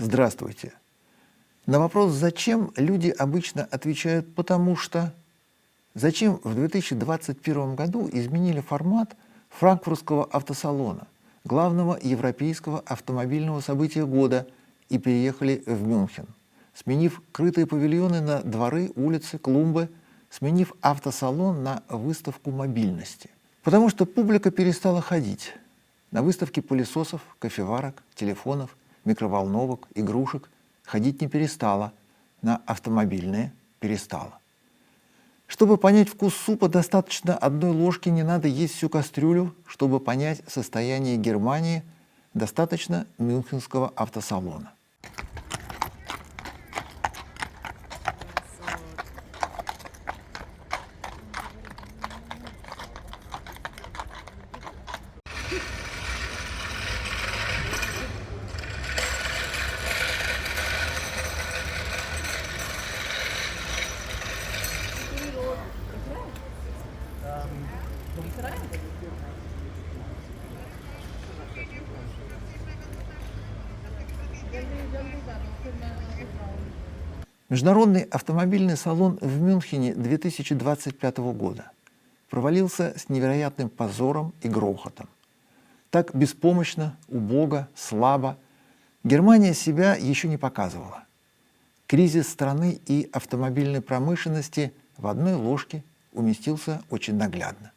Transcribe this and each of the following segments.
Здравствуйте. На вопрос «зачем?» люди обычно отвечают «потому что». Зачем в 2021 году изменили формат франкфуртского автосалона, главного европейского автомобильного события года, и переехали в Мюнхен, сменив крытые павильоны на дворы, улицы, клумбы, сменив автосалон на выставку мобильности? Потому что публика перестала ходить. На выставке пылесосов, кофеварок, телефонов, микроволновок, игрушек ходить не перестала, на автомобильные перестала. Чтобы понять вкус супа, достаточно одной ложки, не надо есть всю кастрюлю. Чтобы понять состояние Германии, достаточно мюнхенского автосалона. Международный автомобильный салон в Мюнхене 2025 года провалился с невероятным позором и грохотом. Так беспомощно, убого, слабо Германия себя еще не показывала. Кризис страны и автомобильной промышленности в одной ложке уместился очень наглядно.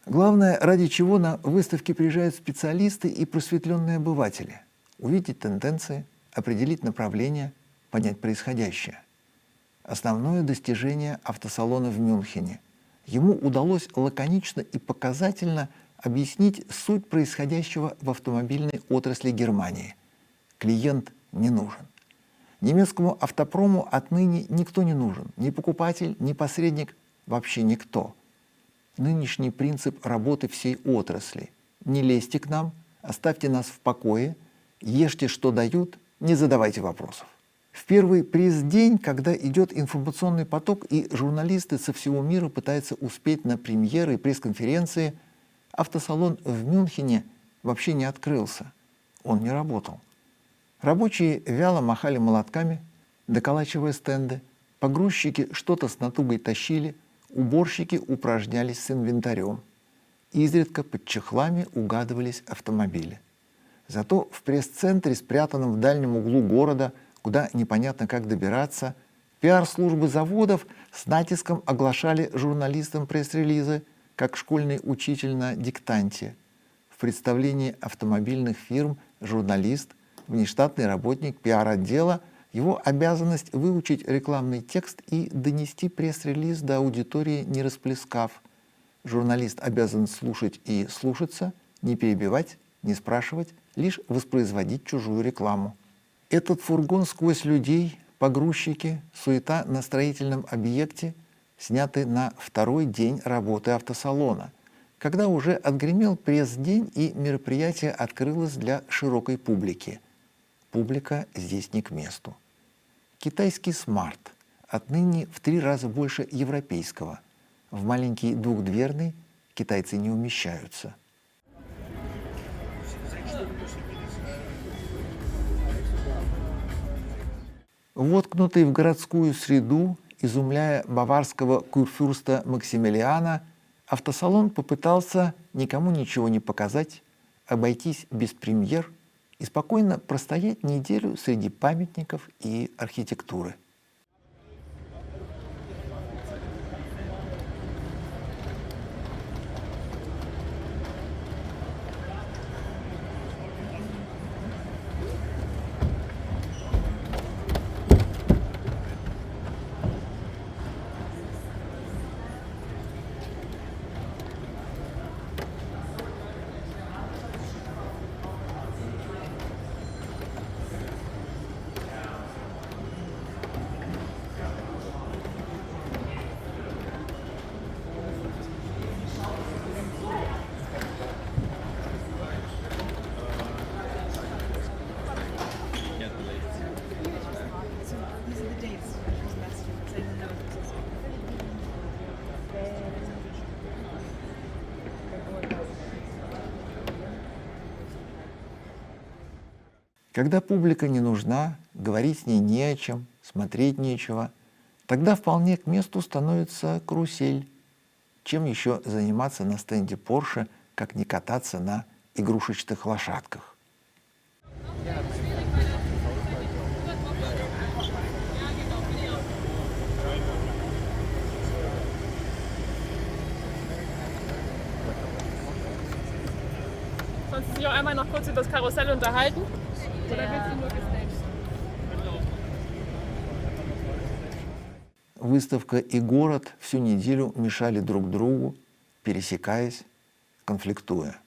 Главное, ради чего на выставки приезжают специалисты и просветленные обыватели – увидеть тенденции, определить направление, понять происходящее. Основное достижение автосалона в Мюнхене. Ему удалось лаконично и показательно объяснить суть происходящего в автомобильной отрасли Германии. Клиент не нужен. Немецкому автопрому отныне никто не нужен. Ни покупатель, ни посредник, вообще никто. Нынешний принцип работы всей отрасли. Не лезьте к нам, оставьте нас в покое, ешьте, что дают, не задавайте вопросов. В первый пресс-день, когда идет информационный поток и журналисты со всего мира пытаются успеть на премьеры и пресс-конференции, автосалон в Мюнхене вообще не открылся. Он не работал. Рабочие вяло махали молотками, доколачивая стенды, погрузчики что-то с натугой тащили, уборщики упражнялись с инвентарем. Изредка под чехлами угадывались автомобили. Зато в пресс-центре, спрятанном в дальнем углу города, куда непонятно как добираться, пиар-службы заводов с натиском оглашали журналистам пресс-релизы, как школьный учитель на диктанте. В представлении автомобильных фирм журналист, внештатный работник пиар-отдела, его обязанность выучить рекламный текст и донести пресс-релиз до аудитории, не расплескав. Журналист обязан слушать и слушаться, не перебивать, не спрашивать, лишь воспроизводить чужую рекламу. Этот фургон сквозь людей, погрузчики, суета на строительном объекте сняты на второй день работы автосалона, когда уже отгремел пресс-день и мероприятие открылось для широкой публики. Публика здесь не к месту. Китайский смарт отныне в 3 раза больше европейского. В маленький двухдверный китайцы не умещаются. Воткнутый в городскую среду, изумляя баварского курфюрста Максимилиана, автосалон попытался никому ничего не показать, обойтись без премьер и спокойно простоять неделю среди памятников и архитектуры. Когда публика не нужна, говорить с ней не о чем, смотреть нечего, тогда вполне к месту становится карусель. Чем еще заниматься на стенде Porsche, как не кататься на игрушечных лошадках? Kannst du dich auch einmal noch kurz über das Karussell unterhalten? Oder willst du nur gestaged? Выставка и город всю неделю мешали друг другу, пересекаясь, конфликтуя.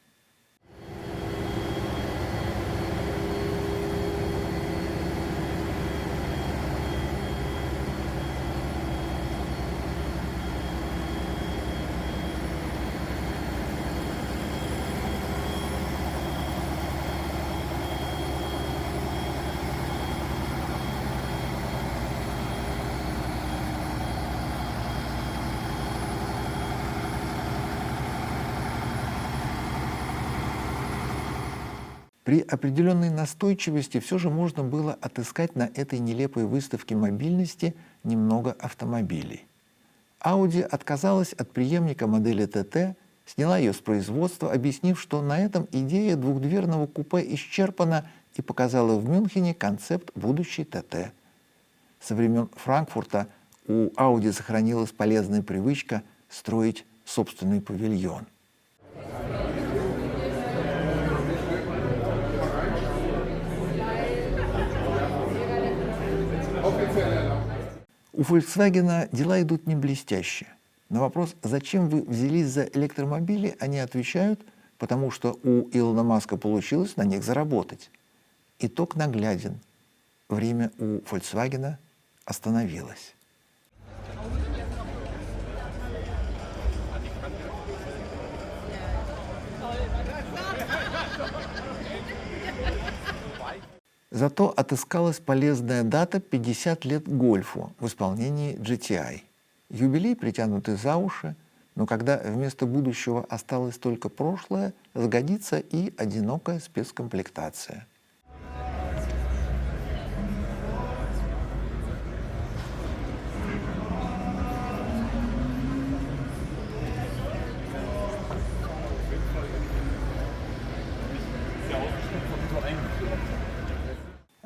При определенной настойчивости все же можно было отыскать на этой нелепой выставке мобильности немного автомобилей. Audi отказалась от преемника модели TT, сняла ее с производства, объяснив, что на этом идея двухдверного купе исчерпана, и показала в Мюнхене концепт будущей TT. Со времен Франкфурта у Audi сохранилась полезная привычка строить собственный павильон. У Volkswagen дела идут не блестяще. На вопрос, зачем вы взялись за электромобили, они отвечают, потому что у Илона Маска получилось на них заработать. Итог нагляден. Время у Volkswagen остановилось. Зато отыскалась полезная дата — 50 лет гольфу в исполнении GTI. Юбилей притянутый за уши, но когда вместо будущего осталось только прошлое, сгодится и одинокая спецкомплектация.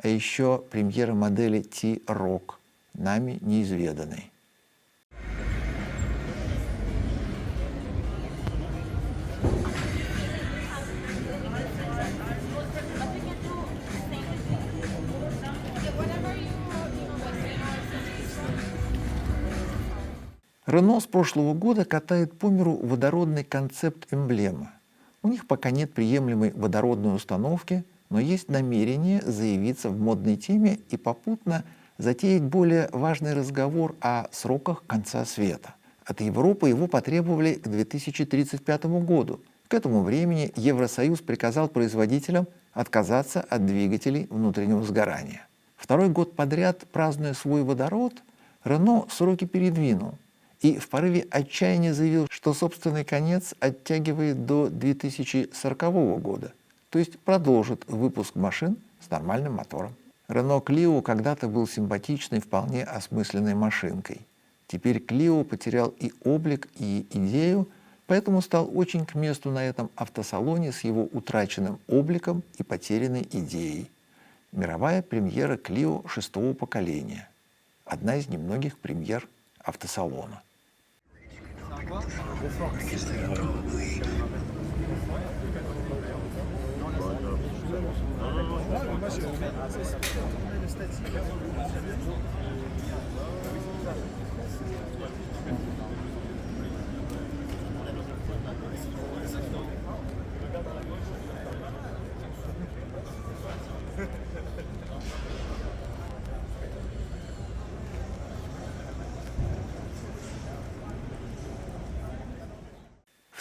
А еще премьера модели T-Roc, нами неизведанной. Renault с прошлого года катает по миру водородный концепт эмблема. У них пока нет приемлемой водородной установки, но есть намерение заявиться в модной теме и попутно затеять более важный разговор о сроках конца света. От Европы его потребовали к 2035 году. К этому времени Евросоюз приказал производителям отказаться от двигателей внутреннего сгорания. Второй год подряд, празднуя свой водород, Renault сроки передвинул и в порыве отчаяния заявил, что собственный конец оттягивает до 2040 года, то есть продолжит выпуск машин с нормальным мотором. Renault Clio когда-то был симпатичной, вполне осмысленной машинкой. Теперь Clio потерял и облик, и идею, поэтому стал очень к месту на этом автосалоне с его утраченным обликом и потерянной идеей. Мировая премьера Clio 6-го поколения. Одна из немногих премьер автосалона.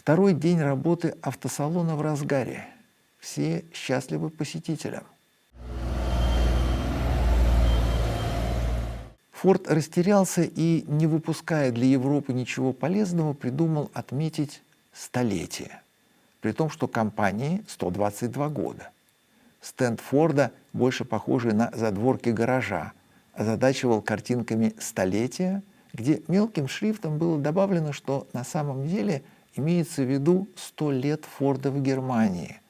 Второй день работы автосалона в разгаре. Все счастливы посетителям. Форд растерялся и, не выпуская для Европы ничего полезного, придумал отметить столетие. При том, что компании 122 года. Стенд Форда, больше похожий на задворки гаража, озадачивал картинками столетия, где мелким шрифтом было добавлено, что на самом деле имеется в виду 100 лет Форда в Германии.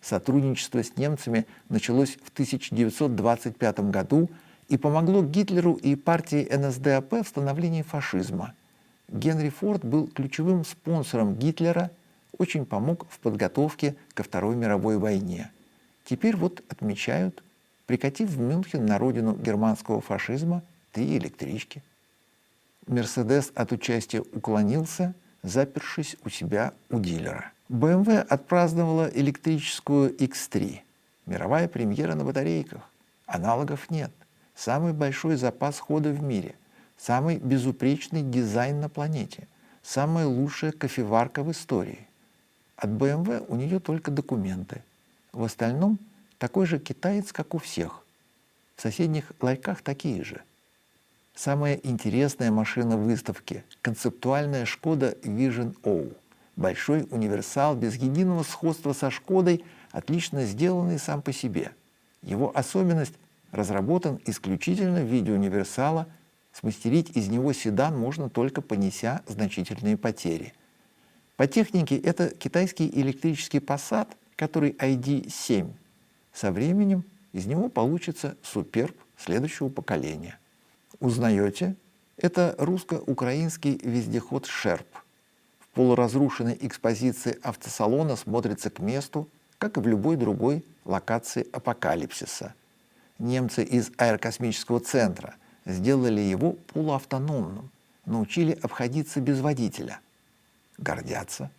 Сотрудничество с немцами началось в 1925 году и помогло Гитлеру и партии НСДАП в становлении фашизма. Генри Форд был ключевым спонсором Гитлера, очень помог в подготовке ко Второй мировой войне. Теперь вот отмечают, прикатив в Мюнхен на родину германского фашизма, 3 электрички. Мерседес от участия уклонился, запершись у себя у дилера. BMW отпраздновала электрическую X3. Мировая премьера на батарейках. Аналогов нет. Самый большой запас хода в мире. Самый безупречный дизайн на планете. Самая лучшая кофеварка в истории. От BMW у нее только документы. В остальном такой же китаец, как у всех. В соседних ларьках такие же. Самая интересная машина выставки – концептуальная Шкода Vision O. Большой универсал без единого сходства со Шкодой, отлично сделанный сам по себе. Его особенность – разработан исключительно в виде универсала, смастерить из него седан можно только понеся значительные потери. По технике это китайский электрический Passat, который ID.7. Со временем из него получится суперб следующего поколения. Узнаете? Это русско-украинский вездеход «Шерп». В полуразрушенной экспозиции автосалона смотрится к месту, как и в любой другой локации апокалипсиса. Немцы из аэрокосмического центра сделали его полуавтономным, научили обходиться без водителя. Гордятся.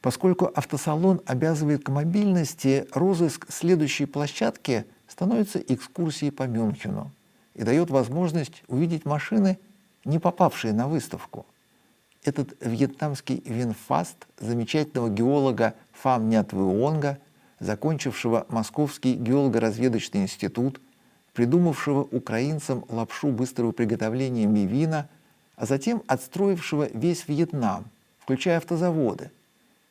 Поскольку автосалон обязывает к мобильности, розыск следующей площадки становится экскурсией по Мюнхену и дает возможность увидеть машины, не попавшие на выставку. Этот вьетнамский Винфаст замечательного геолога Фам Нят Вуонга, закончившего Московский геолого-разведочный институт, придумавшего украинцам лапшу быстрого приготовления мивина, а затем отстроившего весь Вьетнам, включая автозаводы.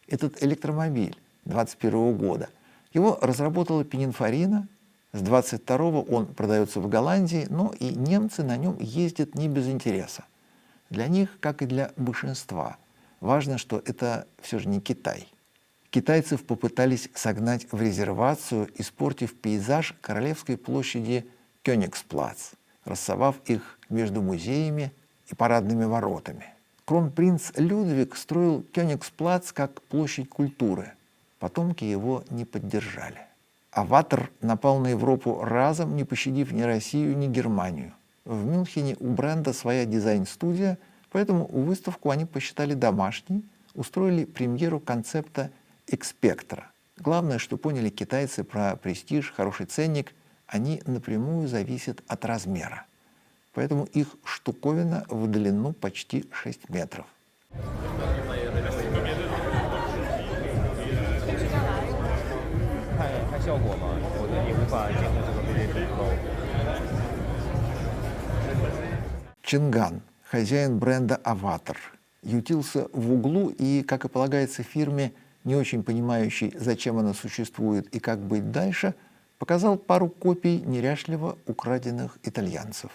Этот электромобиль 21 года, его разработала Пининфарина, с 22-го он продается в Голландии, но и немцы на нем ездят не без интереса. Для них, как и для большинства, важно, что это все же не Китай. Китайцев попытались согнать в резервацию, испортив пейзаж Королевской площади Кёнигсплац, рассовав их между музеями и парадными воротами. Кронпринц Людвиг строил Кёнигсплац как площадь культуры. Потомки его не поддержали. Аватар напал на Европу разом, не пощадив ни Россию, ни Германию. В Мюнхене у бренда своя дизайн-студия, поэтому выставку они посчитали домашней, устроили премьеру концепта X-Spectra. Главное, что поняли китайцы про престиж, хороший ценник, они напрямую зависят от размера. Поэтому их штуковина в длину почти 6 метров. Чинган, хозяин бренда «Аватар», ютился в углу и, как и полагается фирме, не очень понимающей, зачем она существует и как быть дальше, показал пару копий неряшливо украденных итальянцев.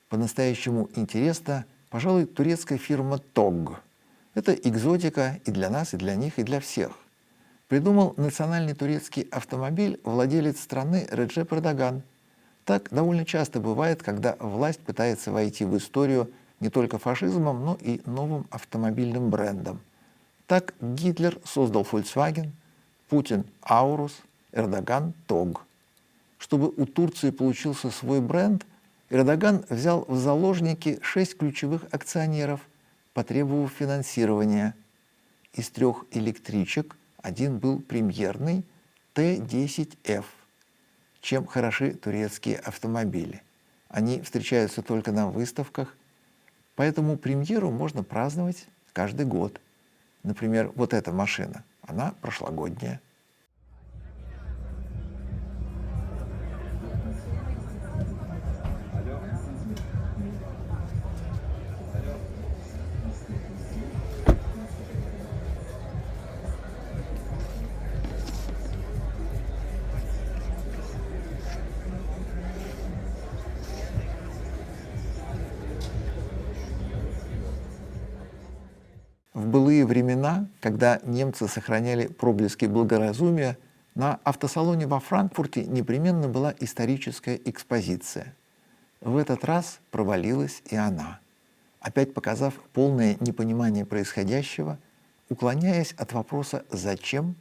По-настоящему интересно, пожалуй, турецкая фирма TOG. Это экзотика и для нас, и для них, и для всех. Придумал национальный турецкий автомобиль владелец страны Реджеп Эрдоган. Так довольно часто бывает, когда власть пытается войти в историю не только фашизмом, но и новым автомобильным брендом. Так Гитлер создал Volkswagen, Путин – Аурус, Эрдоган – TOG. Чтобы у Турции получился свой бренд, Эрдоган взял в заложники 6 ключевых акционеров, потребовав финансирования. Из 3 электричек один был премьерный Т-10F. Чем хороши турецкие автомобили? Они встречаются только на выставках, поэтому премьеру можно праздновать каждый год. Например, вот эта машина, она прошлогодняя. В былые времена, когда немцы сохраняли проблески благоразумия, на автосалоне во Франкфурте непременно была историческая экспозиция. В этот раз провалилась и она, опять показав полное непонимание происходящего, уклоняясь от вопроса «зачем?»,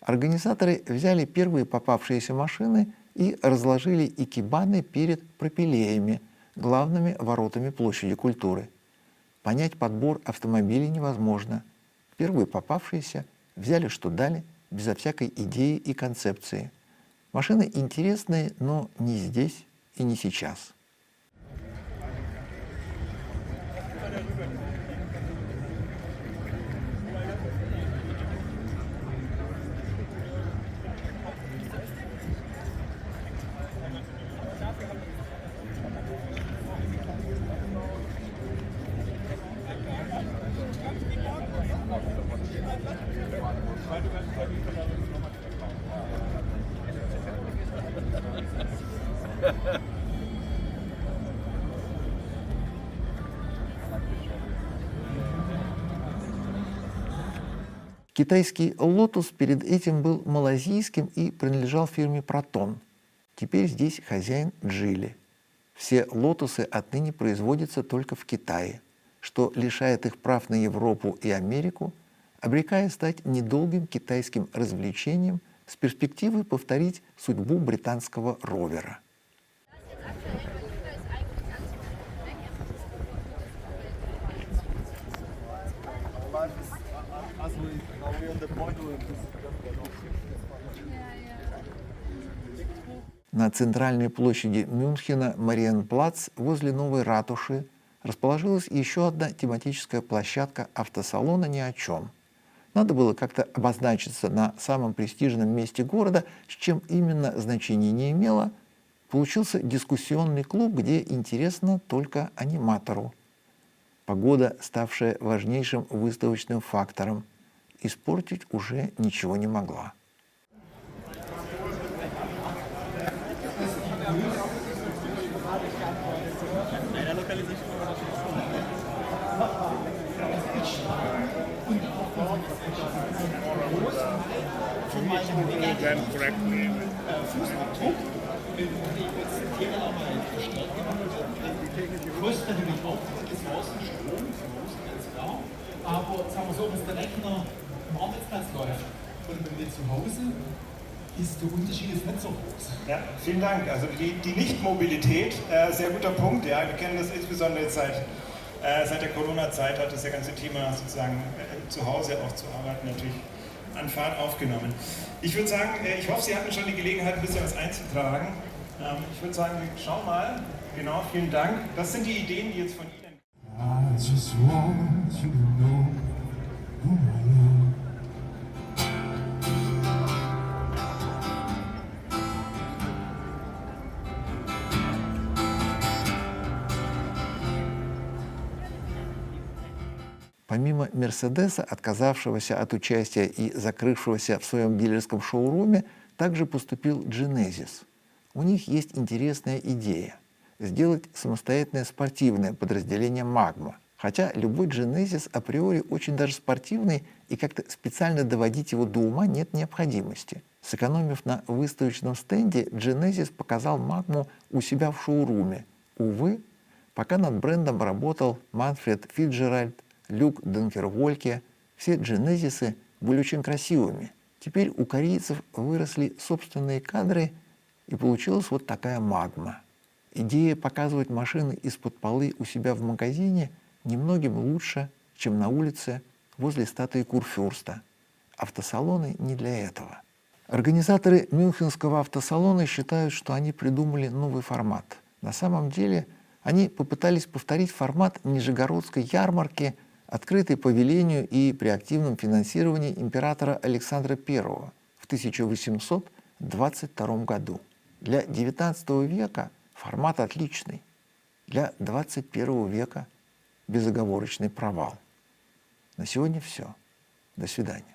организаторы взяли первые попавшиеся машины и разложили икебаны перед пропилеями, главными воротами площади культуры. Понять подбор автомобилей невозможно. Первые попавшиеся взяли, что дали, безо всякой идеи и концепции. Машины интересные, но не здесь и не сейчас. Китайский «Лотус» перед этим был малазийским и принадлежал фирме «Протон». Теперь здесь хозяин Джили. Все «Лотусы» отныне производятся только в Китае, что лишает их прав на Европу и Америку, обрекая стать недолгим китайским развлечением с перспективой повторить судьбу британского ровера. На центральной площади Мюнхена Мариенплац возле новой ратуши расположилась еще одна тематическая площадка автосалона «Ни о чем». Надо было как-то обозначиться на самом престижном месте города, с чем именно значения не имело. Получился дискуссионный клуб, где интересно только аниматору. Погода, ставшая важнейшим выставочным фактором, испортить уже ничего не могла. Kostet natürlich auch das Wasser, Strom, ganz klar. Aber sagen wir so, wenn der Rechner am Arbeitsplatz läuft und bei mir zu Hause, ist der Unterschied jetzt nicht so groß. Ja, vielen Dank. Also die Nichtmobilität, sehr guter Punkt. Ja, wir kennen das insbesondere jetzt seit der Corona-Zeit, hat das ganze Thema sozusagen zu Hause auch zu arbeiten natürlich an Fahrt aufgenommen. Ich würde sagen, ich hoffe, Sie hatten schon die Gelegenheit, ein bisschen was einzutragen. Ich würde sagen, wir schauen mal. Genau, vielen Dank. Das sind die Ideen, die jetzt von Ihnen... I just want you to know who I am. Помимо «Мерседеса», отказавшегося от участия и закрывшегося в своем дилерском шоуруме, также поступил Genesis. У них есть интересная идея – сделать самостоятельное спортивное подразделение «Магма». Хотя любой Genesis априори очень даже спортивный, и как-то специально доводить его до ума нет необходимости. Сэкономив на выставочном стенде, Genesis показал «Магму» у себя в шоуруме. Увы, пока над брендом работал Манфред Фицджеральд, Люк Денкервольке, все Genesis'ы были очень красивыми. Теперь у корейцев выросли собственные кадры, и получилась вот такая «Магма». Идея показывать машины из-под полы у себя в магазине немногим лучше, чем на улице возле статуи Курфюрста. Автосалоны не для этого. Организаторы Мюнхенского автосалона считают, что они придумали новый формат. На самом деле они попытались повторить формат Нижегородской ярмарки, открытой по велению и при активном финансировании императора Александра I в 1822 году. Для XIX века формат отличный, для XXI века безоговорочный провал. На сегодня все. До свидания.